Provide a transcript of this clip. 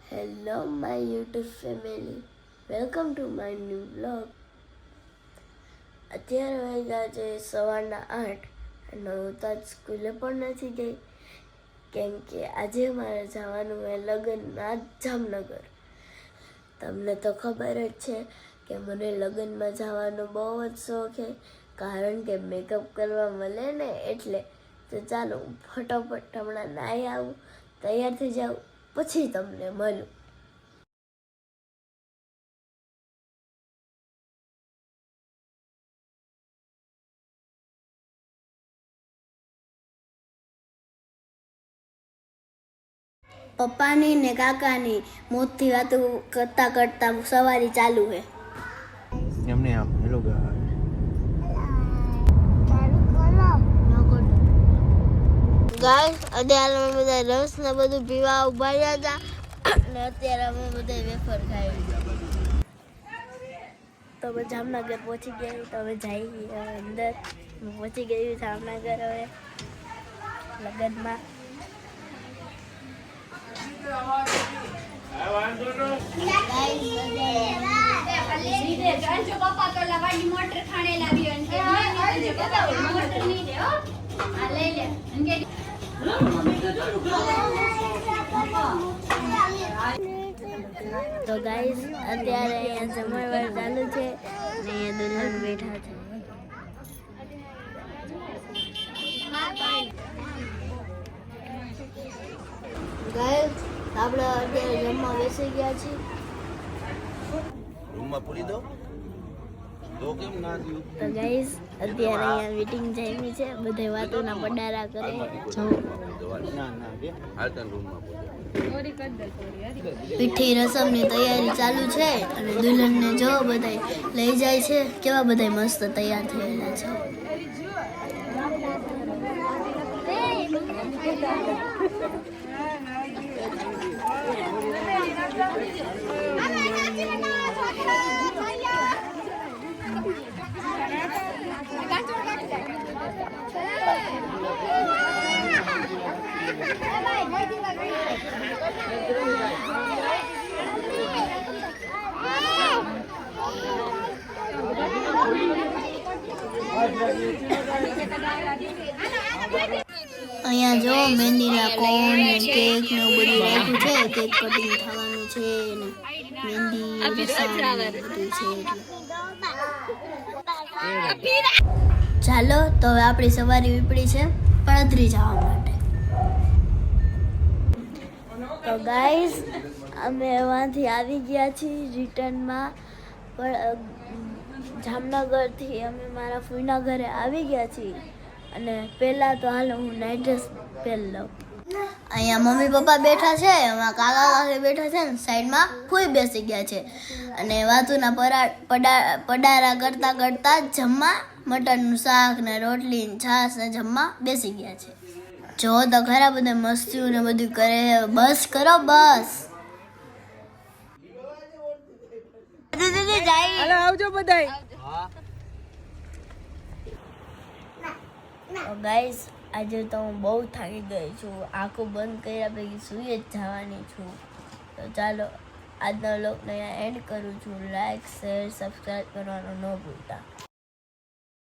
Hello my YouTube family, welcome to my new vlog. અત્યારે વાગ્યા છે સવારના 8 અને હું તો આજ સ્કૂલે પણ નથી ગઈ કેમ કે આજે મારે જવાનું હોય લગ્નમાં જામનગર. તમને તો ખબર જ છે કે મને લગ્નમાં જવાનો બહુ જ શોખ છે કારણ કે મેકઅપ કરવા મળે ને એટલે. તો ચાલો ફટાફટ હમણાં નાહી આવું, તૈયાર થઈ જાઉં, પછી તમને મળું. પપ્પાની ને કાકાની મોતથી વાતો કરતા કરતા સવારી ચાલુ છે. એમને આમ હેલો ગાઈસ અત્યારે અમે બધા રસ ને બધું પીવા ઉભા રહ્યા હતા અને અત્યારે અમે બધા વેફર ખાઈ. તો અમે જામનગર પહોંચી ગયા. તો હવે જઈએ અંદર. પહોંચી ગયું જામનગર હવે લગ્નમાં. તો ગાઈસ અત્યારે અહીંયા જમણવાર ચાલુ છે અને અહીંયા દુલ્હન બેઠા છે. ગાઈસ આપણે અત્યારે જમવા બેસી ગયા છીએ. રૂમમાં પૂરી દો તો કેમ ના દઉં. તો ગાઈસ અત્યારે અહીંયા મીટિંગ જામી છે, બધે વાતોના પડારા કરે. ના કે હાલતા રૂમમાં પીઠી રસમની તૈયારી ચાલુ છે અને દુલ્હનને જો બધાય લઈ જાય છે. કેવા બધાય મસ્ત તૈયાર થયેલા છે. અહીંયા જો મહેંદીના કોન ને કેક ને બધું રાખ્યું છે. કેક કટિંગ થવાનું છે ને મહેંદી રસમ બધું છે. ચાલો તો હવે આપણી સવારી વીપડી છે પડદરી જવા માટે. તો ગાઈસ અમે વાંથી આવી ગયા છીએ રિટર્નમાં. પણ જામનગરથી અમે મારા ફૂઈના ઘરે આવી ગયા છીએ અને પહેલાં તો હાલો હું નાઇટ ડ્રેસ પહેરી લઉં. અહીંયા મમ્મી પપ્પા બેઠા છે, એમાં કાકા કાકી બેઠા છે ને સાઈડમાં ફૂઈ બેસી ગયા છે અને વાતુના પડારા કરતા કરતા જમવા મટનનું શાક ને રોટલી ને છાશ ને જમવા બેસી ગયા છે. જો તો ખરા બધા મસ્તીઓ ને બધું કરે. બસ કરો બસ. આવજો બધાય. ગાઈસ આજે તો હું બહુ થાકી ગઈ છું. આંખો બંધ કર્યા પછી સૂઈ જ જવાની છું. તો ચાલો આજનો વ્લોગને અહીંયા એન્ડ કરું છું. લાઈક શેર સબસ્ક્રાઈબ કરવાનું ન ભૂલતા.